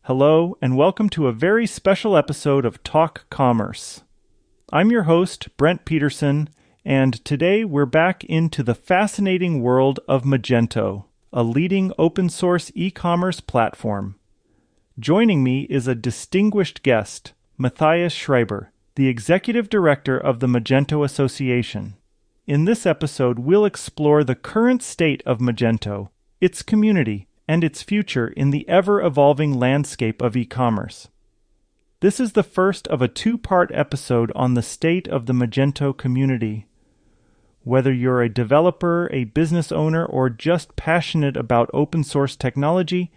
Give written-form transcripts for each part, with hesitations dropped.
Hello, and welcome to a very special episode of Talk Commerce. I'm your host, Brent Peterson, and today we're back into the fascinating world of Magento, a leading open-source e-commerce platform. Joining me is a distinguished guest, Matthias Schreiber, the Executive Director of the Magento Association. In this episode, we'll explore the current state of Magento, its community, and its future in the ever-evolving landscape of e-commerce. This is the first of a two-part episode on the state of the Magento community. Whether you're a developer, a business owner, or just passionate about open-source technology,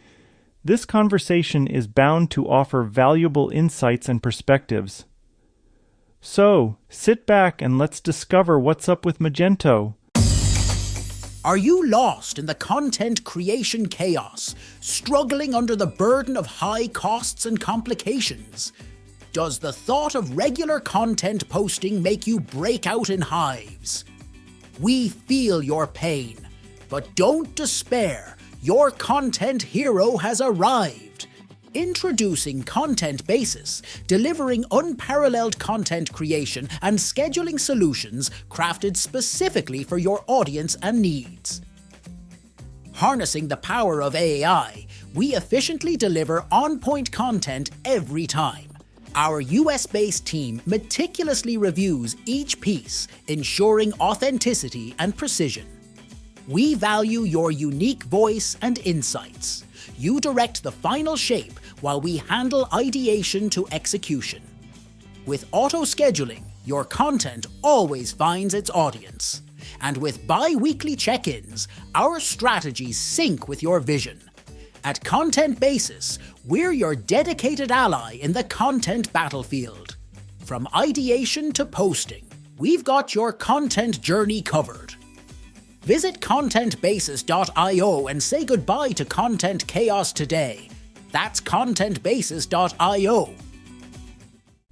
this conversation is bound to offer valuable insights and perspectives. So, sit back and let's discover what's up with Magento. Are you lost in the content creation chaos, struggling under the burden of high costs and complications? Does the thought of regular content posting make you break out in hives? We feel your pain, but don't despair. Your content hero has arrived. Introducing Content Basis, delivering unparalleled content creation and scheduling solutions crafted specifically for your audience and needs. Harnessing the power of AI, we efficiently deliver on-point content every time. Our US-based team meticulously reviews each piece, ensuring authenticity and precision. We value your unique voice and insights. You direct the final shape while we handle ideation to execution. With auto-scheduling, your content always finds its audience. And with bi-weekly check-ins, our strategies sync with your vision. At Content Basis, we're your dedicated ally in the content battlefield. From ideation to posting, we've got your content journey covered. Visit contentbasis.io and say goodbye to content chaos today. That's contentbasis.io.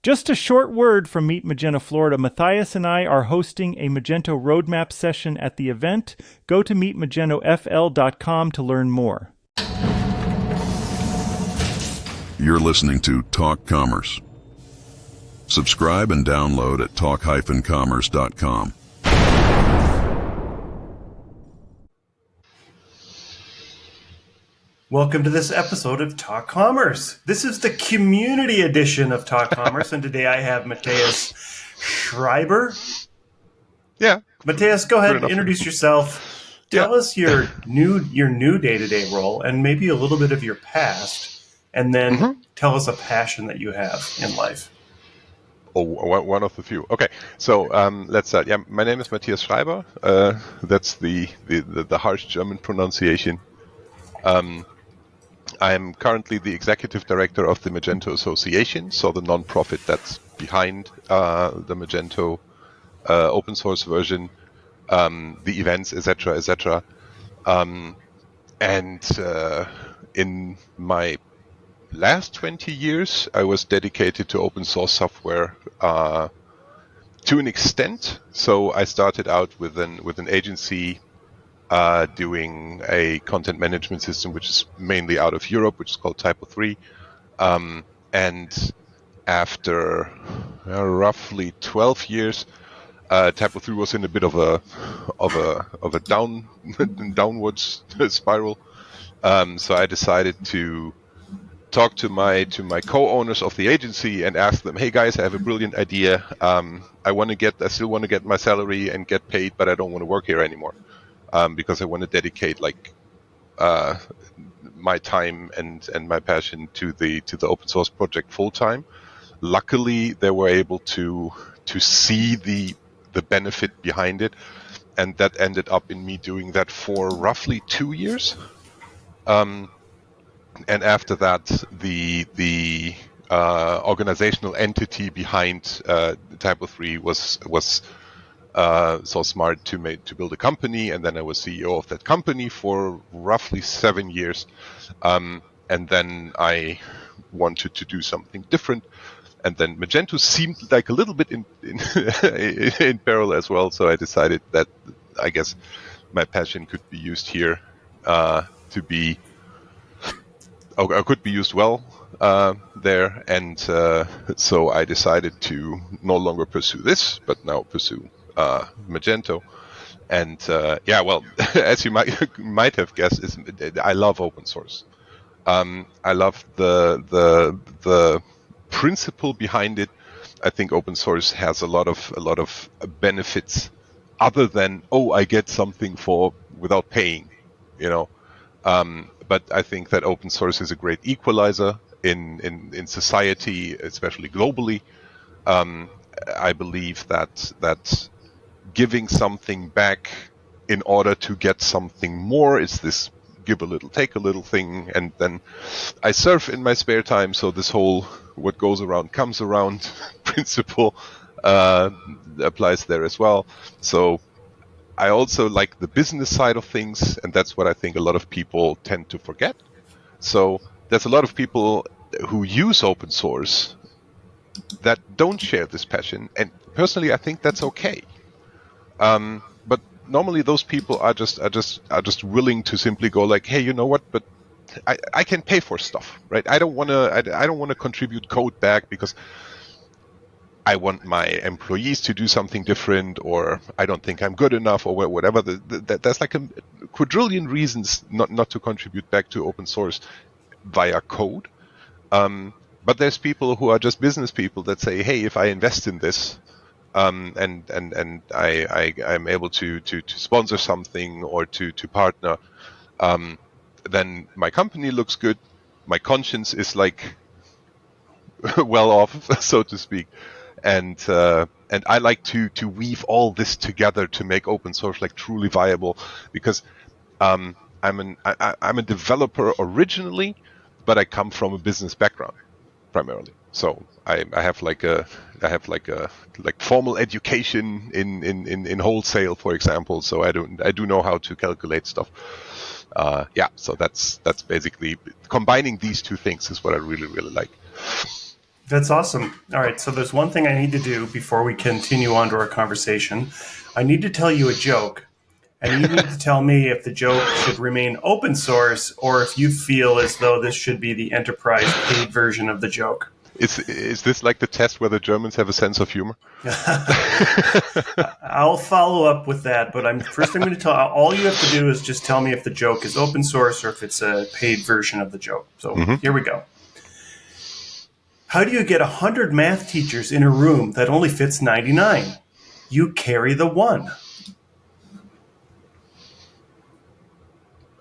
Just a short word from Meet Magento Florida. Matthias and I are hosting a Magento roadmap session at the event. Go to meetmagentofl.com to learn more. You're listening to Talk Commerce. Subscribe and download at talk-commerce.com. Welcome to this episode of Talk Commerce. This is the community edition of Talk Commerce, and today I have Matthias Schreiber. Yeah. Matthias, go ahead and introduce yourself. Tell us your new day-to-day role and maybe a little bit of your past, and then tell us a passion that you have in life. Oh, one of the few. Okay, so let's start. Yeah, my name is Matthias Schreiber. That's the harsh German pronunciation. I'm currently the executive director of the Magento Association, so the non-profit that's behind the Magento open-source version, the events, etc., etc. And in my last 20 years, I was dedicated to open-source software to an extent. So I started out with an agency doing a content management system, which is mainly out of Europe, which is called Typo 3. And after roughly 12 years, Typo 3 was in a bit of a downwards spiral. So I decided to talk to my co-owners of the agency and ask them, "Hey guys, I have a brilliant idea. I still want to get my salary and get paid, but I don't want to work here anymore." Because I want to dedicate my time and my passion to the open source project full time. Luckily, they were able to see the benefit behind it, and that ended up in me doing that for roughly 2 years. And after that, the organizational entity behind Typo 3 was so smart to build a company, and then I was CEO of that company for roughly 7 years, and then I wanted to do something different, and then Magento seemed like a little bit in parallel as well, so I decided that I guess my passion could be used here to be could be used well there, and so I decided to no longer pursue this, but now pursue Magento. And as you might have guessed, I love open source. I love the principle behind it. I think open source has a lot of benefits other than I get something without paying, But I think that open source is a great equalizer in society, especially globally. I believe that giving something back in order to get something more is this give a little, take a little thing. And then I surf in my spare time, so this whole what goes around comes around principle applies there as well. So I also like the business side of things, and that's what I think a lot of people tend to forget. So there's a lot of people who use open source that don't share this passion, and personally I think that's okay. But normally those people are just willing to simply go like, hey, you know what? But I can pay for stuff, right? I don't want to contribute code back because I want my employees to do something different, or I don't think I'm good enough, or whatever. There's like a quadrillion reasons not to contribute back to open source via code. But there's people who are just business people that say, hey, if I invest in this, and I'm able to sponsor something or to partner, then my company looks good. My conscience is like well off, so to speak. And I like to weave all this together to make open source like truly viable, because I'm a developer originally, but I come from a business background primarily. So I have like formal education in wholesale, for example. So I do know how to calculate stuff. So that's basically combining these two things is what I really, really like. That's awesome. All right, so there's one thing I need to do before we continue on to our conversation. I need to tell you a joke, and you need to tell me if the joke should remain open source or if you feel as though this should be the enterprise paid version of the joke. Is this like the test whether Germans have a sense of humor? I'll follow up with that, but I'm going to tell. All you have to do is just tell me if the joke is open source or if it's a paid version of the joke. So Here we go. How do you get 100 math teachers in a room that only fits 99? You carry the one.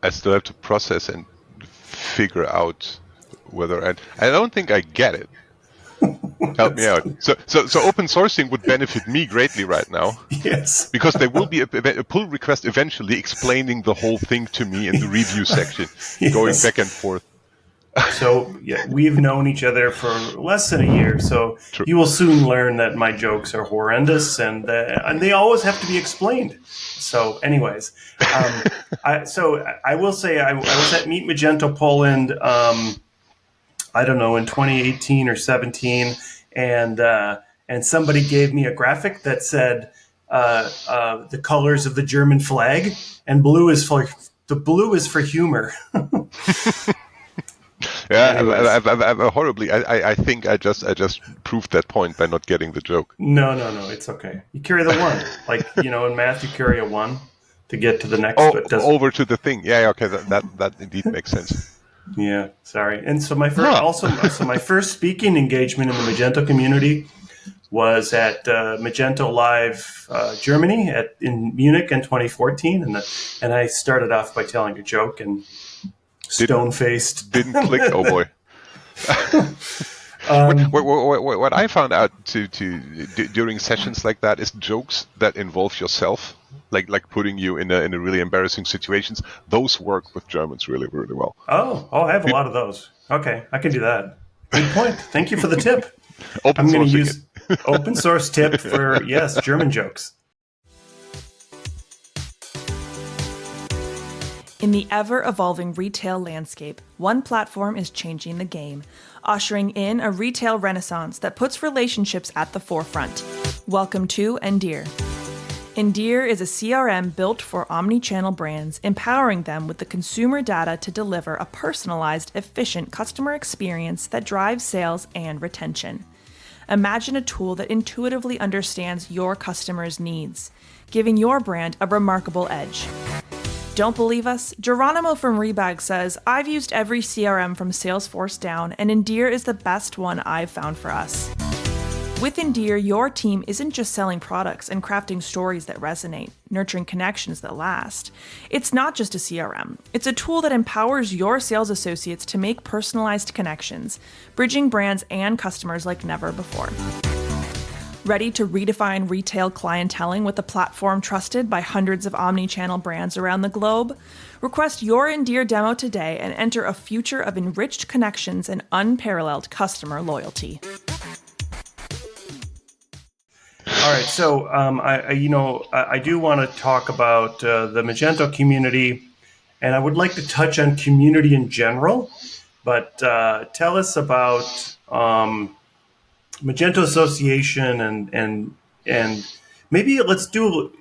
I still have to process and figure out whether I don't think I get it. Help me out. So open sourcing would benefit me greatly right now. Yes. Because there will be a pull request eventually explaining the whole thing to me in the review section, going back and forth. So we've known each other for less than a year, so True. You will soon learn that my jokes are horrendous, and they always have to be explained. So, anyways, I will say I was at Meet Magento Poland. I don't know, in 2018 or 17, and somebody gave me a graphic that said the colors of the German flag, and blue is for humor. Yeah, I've horribly. I think I just proved that point by not getting the joke. No, it's okay. You carry the one, like in math, you carry a one to get to the next. Over to the thing. Yeah, okay, that indeed makes sense. Yeah, sorry. And so my first speaking engagement in the Magento community was at Magento Live Germany in Munich in 2014, and I started off by telling a joke and. Stone-faced. Didn't click. Oh boy. What I found out during sessions like that is jokes that involve yourself, like putting you in a really embarrassing situations. Those work with Germans really, really well. Oh, I have a lot of those. Okay, I can do that. Good point. Thank you for the tip. I'm going to use open source tip for German jokes. In the ever-evolving retail landscape, one platform is changing the game, ushering in a retail renaissance that puts relationships at the forefront. Welcome to Endear. Endear is a CRM built for omni-channel brands, empowering them with the consumer data to deliver a personalized, efficient customer experience that drives sales and retention. Imagine a tool that intuitively understands your customers' needs, giving your brand a remarkable edge. Don't believe us? Geronimo from Rebag says, "I've used every CRM from Salesforce down, and Endear is the best one I've found for us." With Endear, your team isn't just selling products and crafting stories that resonate, nurturing connections that last. It's not just a CRM. It's a tool that empowers your sales associates to make personalized connections, bridging brands and customers like never before. Ready to redefine retail clienteling with a platform trusted by hundreds of omni-channel brands around the globe? Request your Endear demo today and enter a future of enriched connections and unparalleled customer loyalty. All right, so I do want to talk about the Magento community, and I would like to touch on community in general. But tell us about Magento Association, and maybe let's do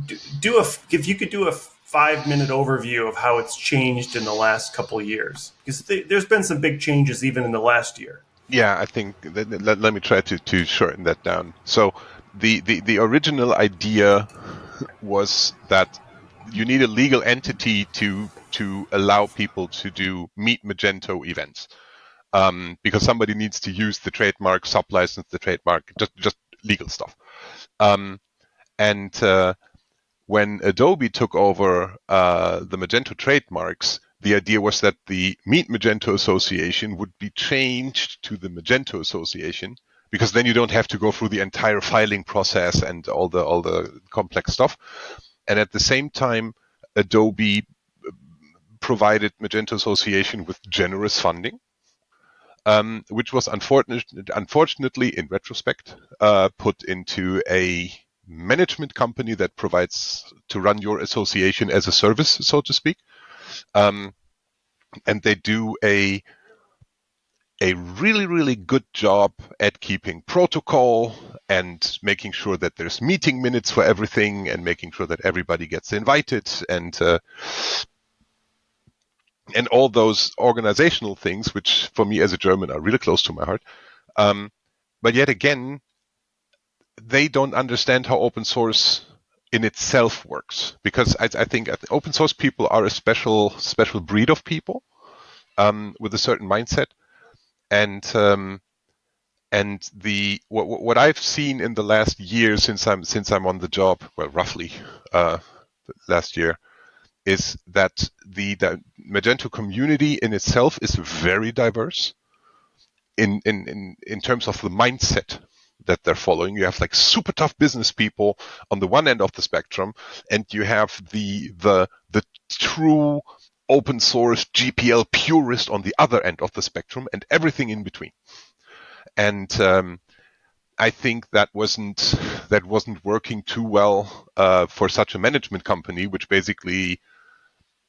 if you could do a 5-minute overview of how it's changed in the last couple of years, because there's been some big changes even in the last year. Yeah, I think let me try to shorten that down. So the original idea was that you need a legal entity to allow people to do Meet Magento events, because somebody needs to use the trademark, sub-license the trademark, just legal stuff. When Adobe took over the Magento trademarks, the idea was that the Meet Magento Association would be changed to the Magento Association, because then you don't have to go through the entire filing process and all the complex stuff. And at the same time, Adobe provided Magento Association with generous funding, which was unfortunately, in retrospect, put into a management company that provides to run your association as a service, so to speak. And they do a really, really good job at keeping protocol and making sure that there's meeting minutes for everything and making sure that everybody gets invited and all those organizational things, which for me as a German are really close to my heart. But yet again, they don't understand how open source in itself works, because I think open source people are a special breed of people with a certain mindset. And what I've seen in the last year since I'm on the job, well, roughly last year, is that the Magento community in itself is very diverse in terms of the mindset that they're following. You have like super tough business people on the one end of the spectrum, and you have the true open source GPL purist on the other end of the spectrum, and everything in between. And I think that wasn't working too well for such a management company, which basically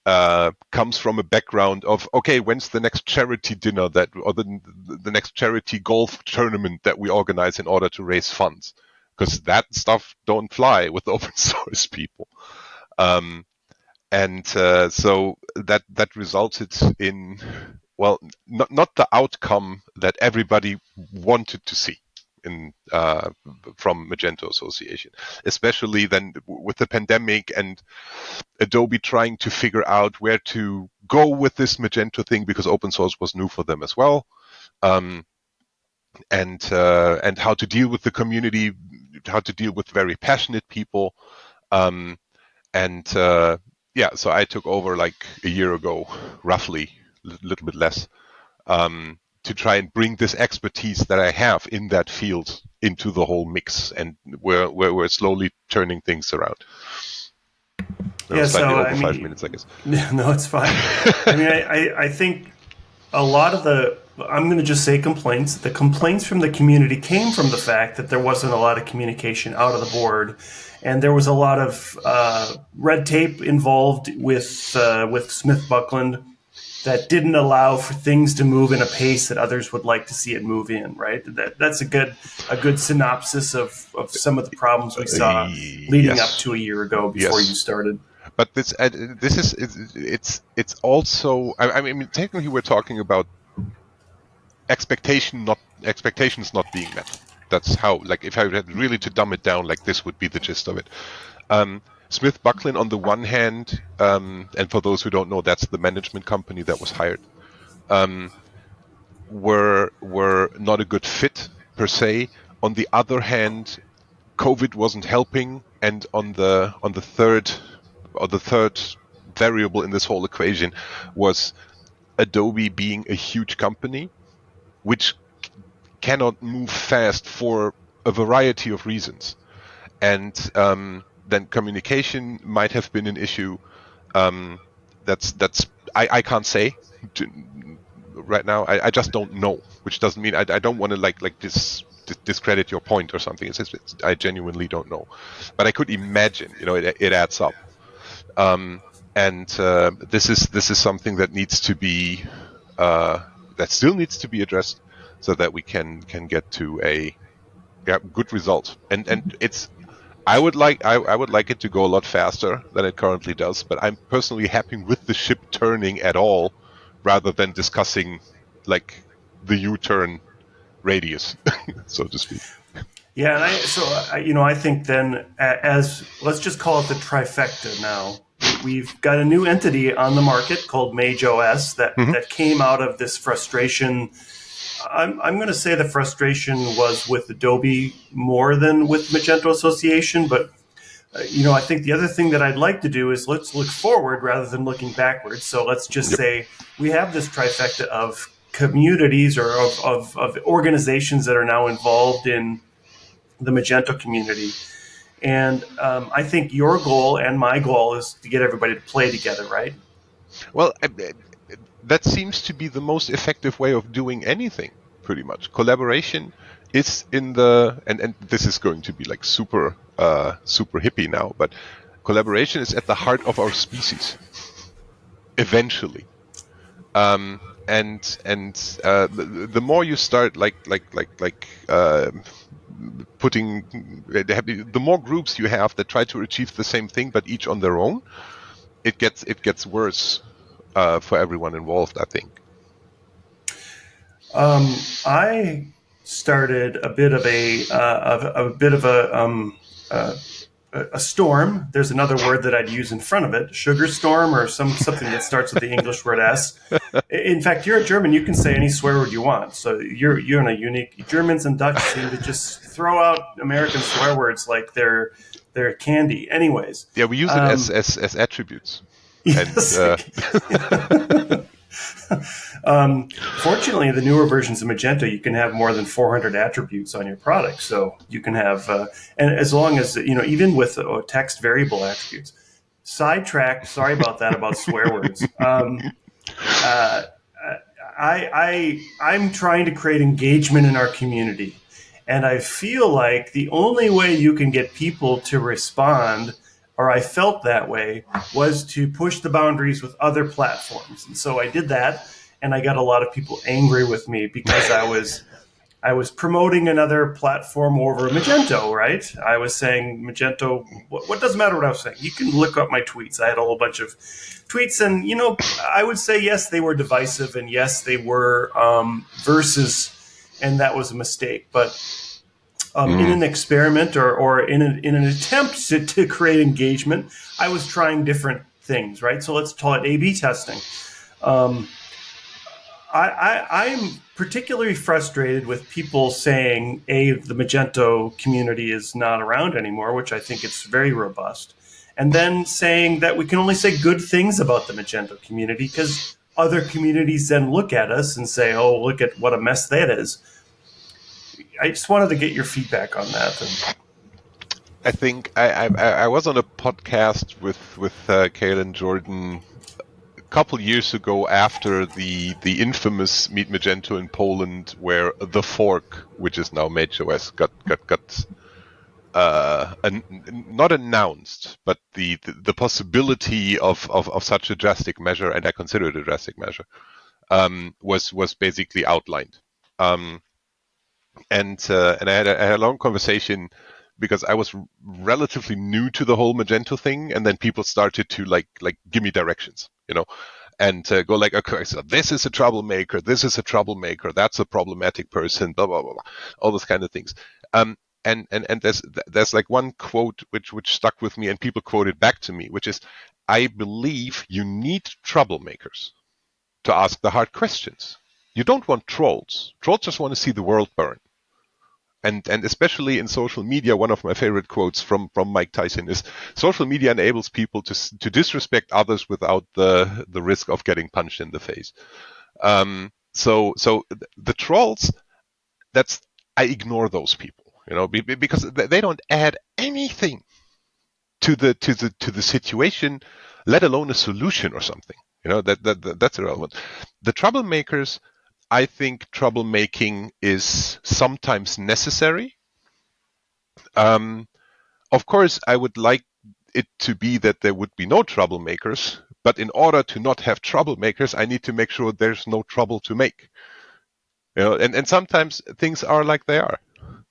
comes from a background of, okay, when's the next charity dinner or the next charity golf tournament that we organize in order to raise funds? Because that stuff don't fly with open source people. So that resulted in, well, not the outcome that everybody wanted to see from Magento Association, especially then with the pandemic and Adobe trying to figure out where to go with this Magento thing, because open source was new for them as well, and how to deal with the community, how to deal with very passionate people, so I took over like a year ago, roughly, a little bit less, to try and bring this expertise that I have in that field into the whole mix, and we're slowly turning things around. Yeah, slightly over 5 minutes, I guess. No, it's fine. I mean, I think a lot of I'm going to just say complaints. The complaints from the community came from the fact that there wasn't a lot of communication out of the board, and there was a lot of red tape involved with Smith Buckland, that didn't allow for things to move in a pace that others would like to see it move in, right? That's a good synopsis of some of the problems we saw leading up Yes. to a year ago before you started. But this is it's also, I mean, technically we're talking about expectations not being met. That's how, like, if I had really to dumb it down, like, this would be the gist of it. Smith Bucklin, on the one hand, and for those who don't know, that's the management company that was hired, were not a good fit per se. On the other hand, COVID wasn't helping, and on the third variable in this whole equation was Adobe being a huge company, which cannot move fast for a variety of reasons. And then communication might have been an issue. I can't say right now. I just don't know, which doesn't mean I don't want to like discredit your point or something. I genuinely don't know, but I could imagine, it adds up. And this is something that needs to be that still needs to be addressed, so that we can get to a good result. And it's I would like it to go a lot faster than it currently does, but I'm personally happy with the ship turning at all, rather than discussing like the U-turn radius, so to speak. Yeah, and I think then, as let's just call it the trifecta now. We've got a new entity on the market called Magento OS that came out of this frustration. I'm going to say the frustration was with Adobe more than with Magento Association, but I think the other thing that I'd like to do is let's look forward rather than looking backwards. So let's just say we have this trifecta of communities or of organizations that are now involved in the Magento community. And I think your goal and my goal is to get everybody to play together, right? Well, that seems to be the most effective way of doing anything, pretty much. Collaboration is in the, and this is going to be like super hippie now, but collaboration is at the heart of our species, eventually. The more you start putting, the more groups you have that try to achieve the same thing but each on their own, it gets worse for everyone involved, I think. I started a bit of a storm. There's another word that I'd use in front of it, sugar storm, or something that starts with the English word S. In fact, you're a German. You can say any swear word you want. So you're in a unique. Germans and Dutch seem to just throw out American swear words like they're candy. Anyways. Yeah, we use it as attributes. Yes. Fortunately, the newer versions of Magento, you can have more than 400 attributes on your product. So you can have, and as long as, even with text variable attributes. Sidetracked, sorry about that, about swear words. I'm trying to create engagement in our community. And I feel like the only way you can get people to respond, or I felt that way, was to push the boundaries with other platforms. And so I did that, and I got a lot of people angry with me because I was promoting another platform over Magento, right? I was saying Magento, what doesn't matter what I was saying. You can look up my tweets. I had a whole bunch of tweets, and, I would say, yes, they were divisive, and yes, they were verses, and that was a mistake. But in an experiment or in an attempt to create engagement, I was trying different things, right? So let's call it A/B testing. I'm particularly frustrated with people saying, the Magento community is not around anymore, which I think it's very robust, and then saying that we can only say good things about the Magento community because other communities then look at us and say, oh, look at what a mess that is. I just wanted to get your feedback on that. I think I was on a podcast with Kaylin Jordan a couple years ago after the infamous Meet Magento in Poland, where the fork, which is now Magento OS, got not announced, but the possibility of such a drastic measure, and I consider it a drastic measure, was basically outlined. And I had a long conversation because I was relatively new to the whole Magento thing, and then people started to like give me directions, and go like, okay, so this is a troublemaker, that's a problematic person, blah blah blah, blah, all those kind of things. And there's like one quote which stuck with me, and people quoted back to me, which is, I believe you need troublemakers to ask the hard questions. You don't want trolls. Trolls just want to see the world burn. And especially in social media, one of my favorite quotes from Mike Tyson is, social media enables people to disrespect others without the risk of getting punched in the face. So the trolls, I ignore those people, because they don't add anything to the situation, let alone a solution or something. That's irrelevant. The troublemakers, I think troublemaking is sometimes necessary. Of course, I would like it to be that there would be no troublemakers, but in order to not have troublemakers, I need to make sure there's no trouble to make. And sometimes things are like they are.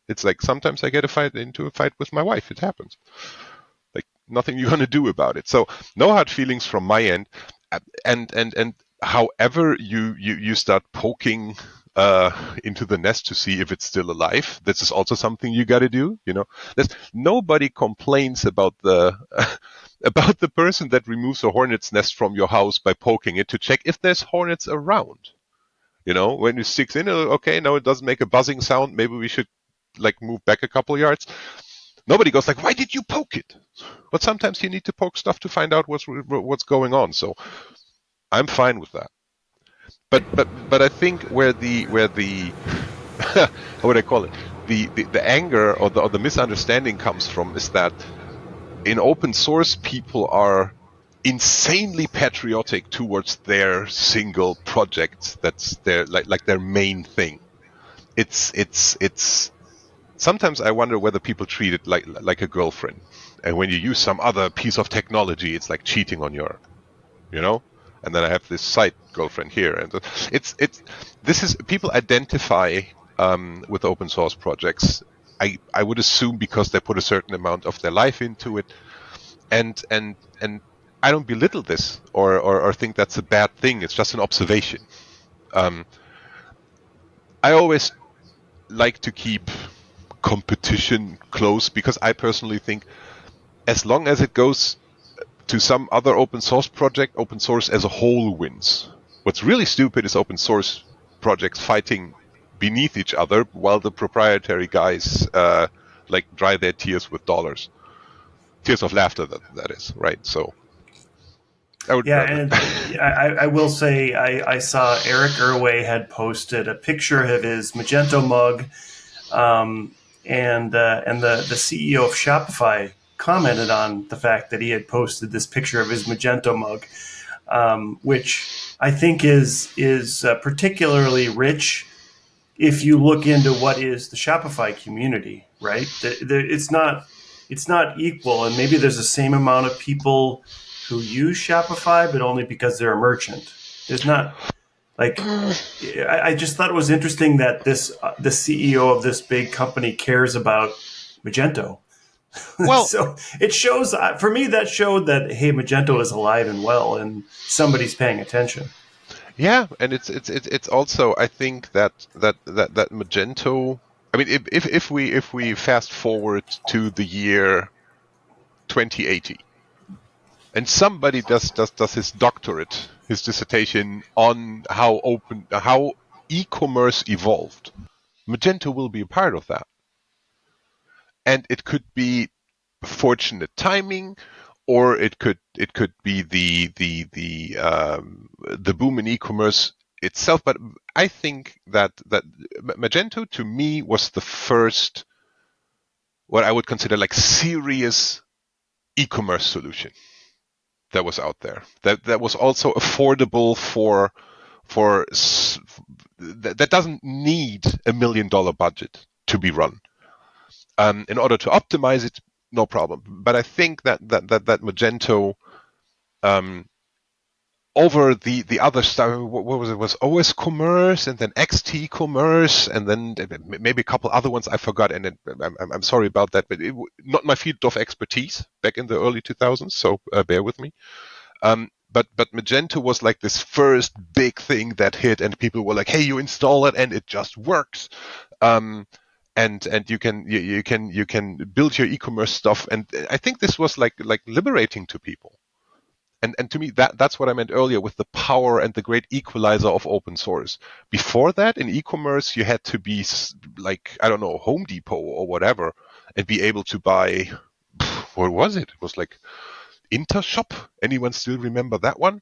It's like sometimes I get into a fight with my wife. It happens. Like nothing you're gonna do about it. So no hard feelings from my end. And however you start poking into the nest to see if it's still alive, this is also something you got to do. There's nobody complains about the about the person that removes a hornet's nest from your house by poking it to check if there's hornets around. When it sticks in, okay, no, it doesn't make a buzzing sound. Maybe we should move back a couple yards. Nobody goes like, why did you poke it? But sometimes you need to poke stuff to find out what's going on. So I'm fine with that. But I think where the how would I call it? The anger or the misunderstanding comes from is that in open source, people are insanely patriotic towards their single project. That's their their main thing. It's sometimes I wonder whether people treat it like a girlfriend, and when you use some other piece of technology, it's like cheating on your, And then I have this side girlfriend here, and this is people identify with open source projects. I would assume because they put a certain amount of their life into it, and I don't belittle this or think that's a bad thing. It's just an observation. I always like to keep competition close because I personally think as long as it goes to some other open source project, open source as a whole wins. What's really stupid is open source projects fighting beneath each other while the proprietary guys dry their tears with dollars. Tears of laughter, that is, right? So I would and I will say I saw Eric Irway had posted a picture of his Magento mug, and the CEO of Shopify commented on the fact that he had posted this picture of his Magento mug, which I think is particularly rich if you look into what is the Shopify community, right? It's not equal, and maybe there's the same amount of people who use Shopify, but only because they're a merchant. There's not I just thought it was interesting that the CEO of this big company cares about Magento. Well, so it shows for me that showed that, hey, Magento is alive and well, and somebody's paying attention. Yeah, and it's also, I think that Magento. I mean, if we fast forward to the year 2080, and somebody does his doctorate, his dissertation on how e-commerce evolved, Magento will be a part of that, and it could be fortunate timing, or it could be the boom in e-commerce itself. But I think that Magento to me was the first, what I would consider serious e-commerce solution that was out there. That was also affordable for that doesn't need $1 million budget to be run. In order to optimize it, no problem. But I think that Magento, over the other stuff, what was it? Was OS Commerce, and then XT Commerce, and then maybe a couple other ones I forgot. And I'm sorry about that, but not my field of expertise back in the early 2000s. So bear with me. But Magento was like this first big thing that hit, and people were like, "Hey, you install it, and it just works." And you can build your e-commerce stuff. And I think this was like liberating to people. And to me, that's what I meant earlier with the power and the great equalizer of open source. Before that, in e-commerce, you had to be like, I don't know, Home Depot or whatever, and be able to buy, what was it? It was like Intershop. Anyone still remember that one?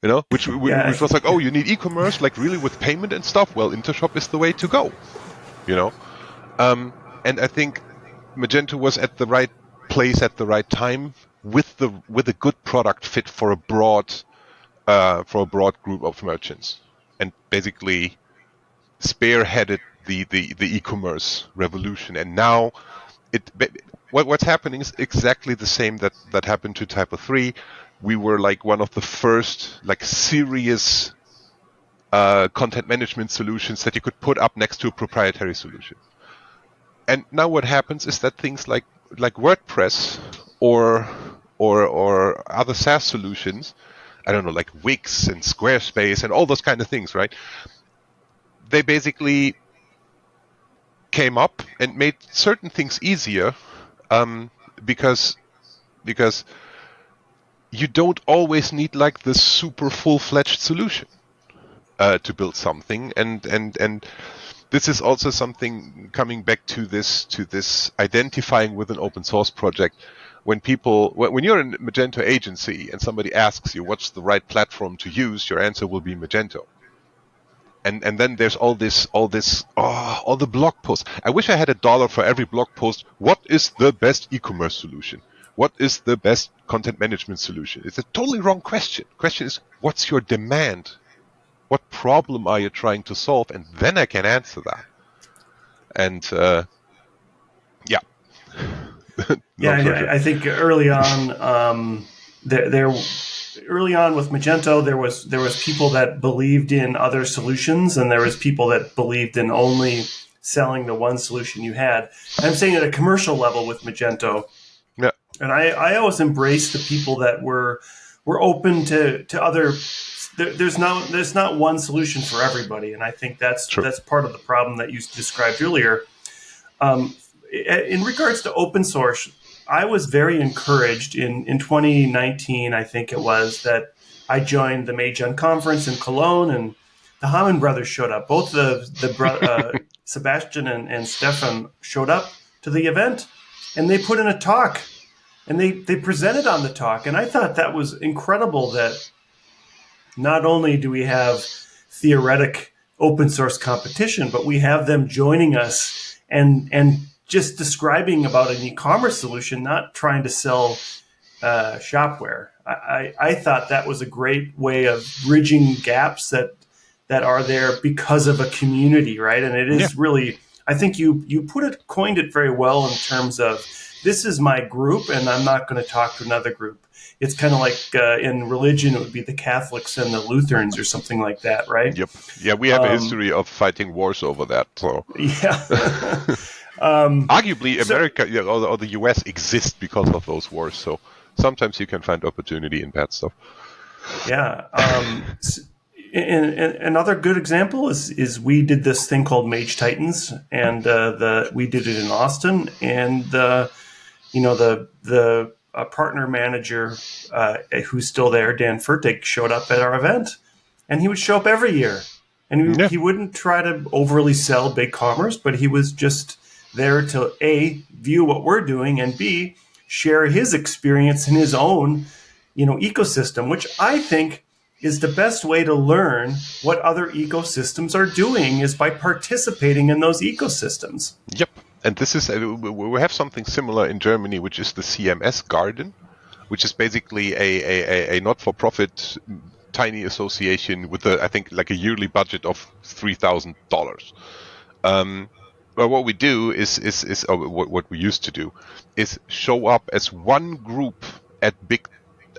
You know, which was like, oh, you need e-commerce, like really with payment and stuff. Well, Intershop is the way to go. You know, and I think Magento was at the right place at the right time with a good product fit for a broad group of merchants, and basically spearheaded the e-commerce revolution. And now what's happening is exactly the same that happened to Typo 3. We were like one of the first like serious content management solutions that you could put up next to a proprietary solution. And now what happens is that things like WordPress or other SaaS solutions, I don't know, like Wix and Squarespace and all those kind of things, right? They basically came up and made certain things easier, because you don't always need like this super full-fledged solution to build something, and this is also something coming back to this identifying with an open source project. When you're in a Magento agency and somebody asks you what's the right platform to use, your answer will be Magento. And then there's all the blog posts. I wish I had $1 for every blog post. What is the best e-commerce solution? What is the best content management solution? It's a totally wrong question. The question is, what's your demand? What problem are you trying to solve? And then I can answer that. And I think early on, early on with Magento, there was people that believed in other solutions, and there was people that believed in only selling the one solution you had. I'm saying at a commercial level with Magento, yeah. And I always embraced the people that were open to other. There's not one solution for everybody, and I think that's part of the problem that you described earlier. In regards to open source, I was very encouraged in 2019, I think it was, that I joined the Magento conference in Cologne, and the Hamann brothers showed up. Both Sebastian and Stefan showed up to the event, and they put in a talk, and they presented on the talk, and I thought that was incredible that not only do we have theoretic open source competition, but we have them joining us and just describing about an e-commerce solution, not trying to sell shopware. I thought that was a great way of bridging gaps that are there because of a community, right? And it is really, I think you coined it very well in terms of, this is my group and I'm not going to talk to another group. It's kind of like in religion, it would be the Catholics and the Lutherans or something like that, right? Yep. Yeah, we have a history of fighting wars over that. So. Yeah. Arguably, America or the US exist because of those wars. So sometimes you can find opportunity in bad stuff. Yeah. And another good example is we did this thing called Mage Titans, and we did it in Austin, and the partner manager who's still there, Dan Furtick, showed up at our event, and he would show up every year, and he wouldn't try to overly sell BigCommerce, but he was just there to A, view what we're doing, and B, share his experience in his own ecosystem, which I think is the best way to learn what other ecosystems are doing, is by participating in those ecosystems. Yep. And this is, we have something similar in Germany, which is the CMS Garden, which is basically a not-for-profit tiny association with I think like a yearly budget of $3,000. Well, what we do what we used to do is show up as one group at big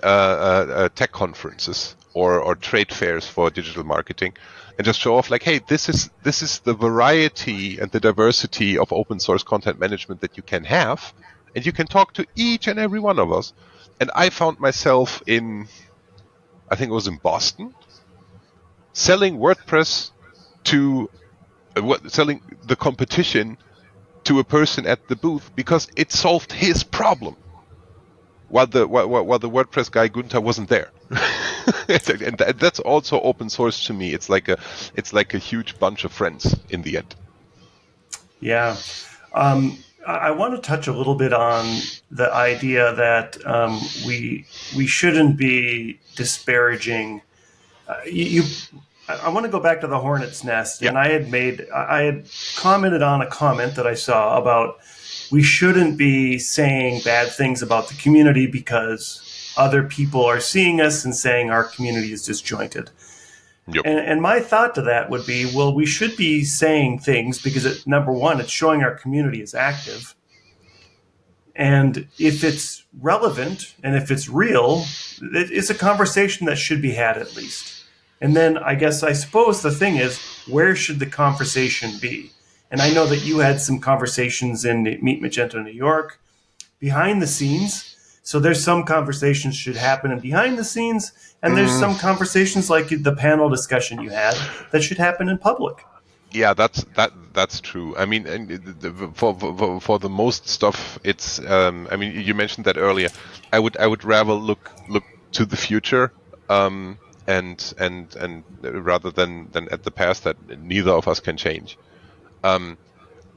tech conferences or trade fairs for digital marketing, and just show off like, hey, this is the variety and the diversity of open source content management that you can have, and you can talk to each and every one of us. And I found myself I think it was in Boston, selling WordPress selling the competition to a person at the booth because it solved his problem, while the WordPress guy Gunther wasn't there. And that's also open source to me. It's like a huge bunch of friends in the end. Yeah. I want to touch a little bit on the idea that we shouldn't be disparaging. I want to go back to the hornet's nest, and I had commented on a comment that I saw about we shouldn't be saying bad things about the community because other people are seeing us and saying our community is disjointed. Yep. And my thought to that would be, well, we should be saying things because, number one, it's showing our community is active. And if it's relevant and if it's real, it's a conversation that should be had at least. And then I suppose the thing is, where should the conversation be? And I know that you had some conversations in Meet Magento New York behind the scenes. So there's some conversations should happen behind the scenes, and there's some conversations like the panel discussion you had that should happen in public. Yeah, that's true. I mean, for the most stuff, it's. I mean, you mentioned that earlier. I would rather look to the future, and rather than at the past that neither of us can change.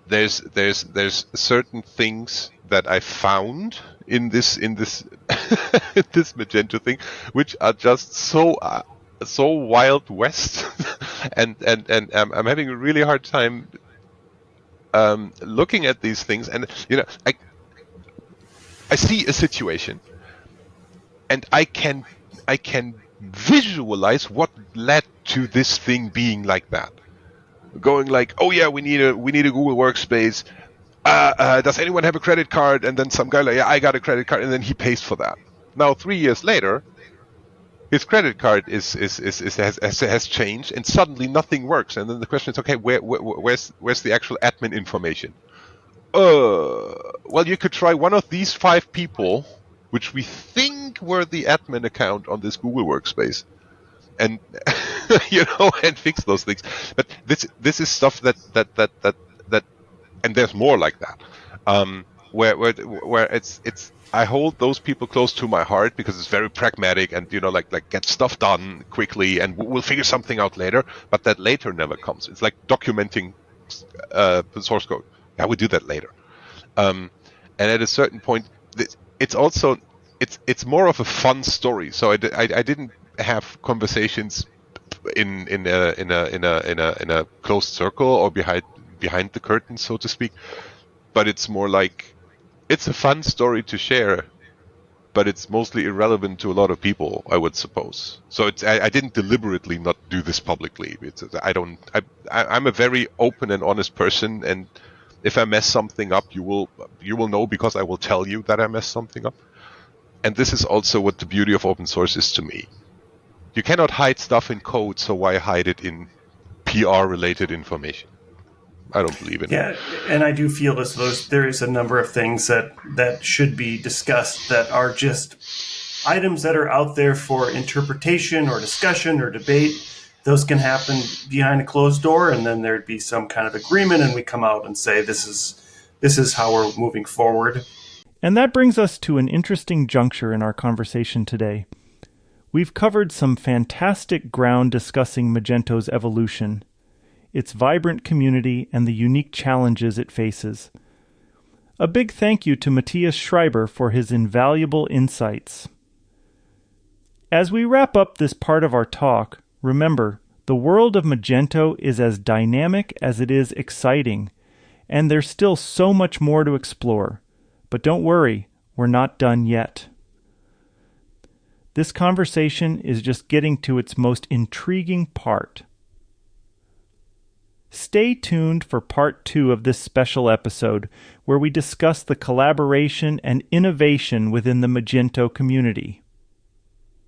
There's certain things that I found in this this Magento thing, which are just so Wild West, and I'm having a really hard time looking at these things. And I see a situation, and I can visualize what led to this thing being like that. Going like, oh yeah, we need a Google Workspace. Does anyone have a credit card? And then some guy like, yeah, I got a credit card, and then he pays for that. Now 3 years later, his credit card has changed, and suddenly nothing works. And then the question is, okay, where's the actual admin information? Well, you could try one of these 5 people, which we think were the admin account on this Google Workspace, and and fix those things. But this is stuff that and there's more like that, where it's I hold those people close to my heart because it's very pragmatic and like get stuff done quickly and we'll figure something out later. But that later never comes. It's like documenting source code. Yeah, we do that later. And at a certain point, it's also it's more of a fun story. So I didn't have conversations in a closed circle or behind the curtain, so to speak. But it's more like it's a fun story to share, but it's mostly irrelevant to a lot of people, I would suppose. So I didn't deliberately not do this publicly. I'm a very open and honest person, and if I mess something up, you will know because I will tell you that I messed something up. And this is also what the beauty of open source is to me. You cannot hide stuff in code, so why hide it in PR-related information? I don't believe in it. Yeah, and I do feel as though there is a number of things that should be discussed that are just items that are out there for interpretation or discussion or debate. Those can happen behind a closed door, and then there'd be some kind of agreement, and we come out and say, this is how we're moving forward. And that brings us to an interesting juncture in our conversation today. We've covered some fantastic ground discussing Magento's evolution, its vibrant community, and the unique challenges it faces. A big thank you to Matthias Schreiber for his invaluable insights. As we wrap up this part of our talk, remember, the world of Magento is as dynamic as it is exciting, and there's still so much more to explore. But don't worry, we're not done yet. This conversation is just getting to its most intriguing part. Stay tuned for part 2 of this special episode, where we discuss the collaboration and innovation within the Magento community.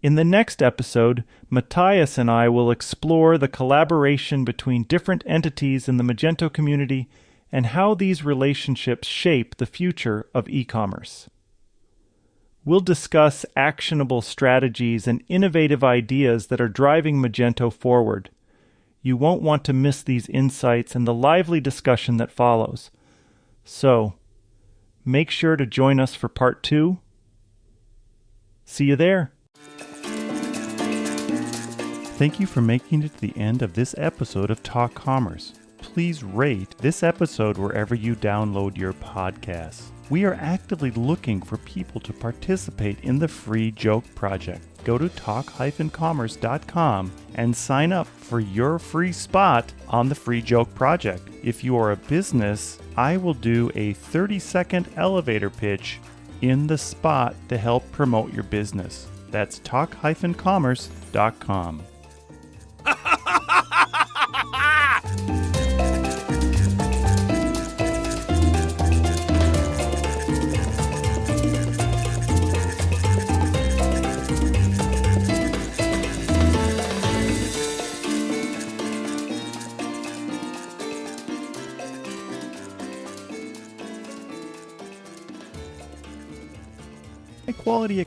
In the next episode, Matthias and I will explore the collaboration between different entities in the Magento community and how these relationships shape the future of e-commerce. We'll discuss actionable strategies and innovative ideas that are driving Magento forward. You won't want to miss these insights and the lively discussion that follows. So, make sure to join us for part 2. See you there. Thank you for making it to the end of this episode of Talk Commerce. Please rate this episode wherever you download your podcasts. We are actively looking for people to participate in the Free Joke Project. Go to talk-commerce.com and sign up for your free spot on the Free Joke Project. If you are a business, I will do a 30-second elevator pitch in the spot to help promote your business. That's talk-commerce.com. High quality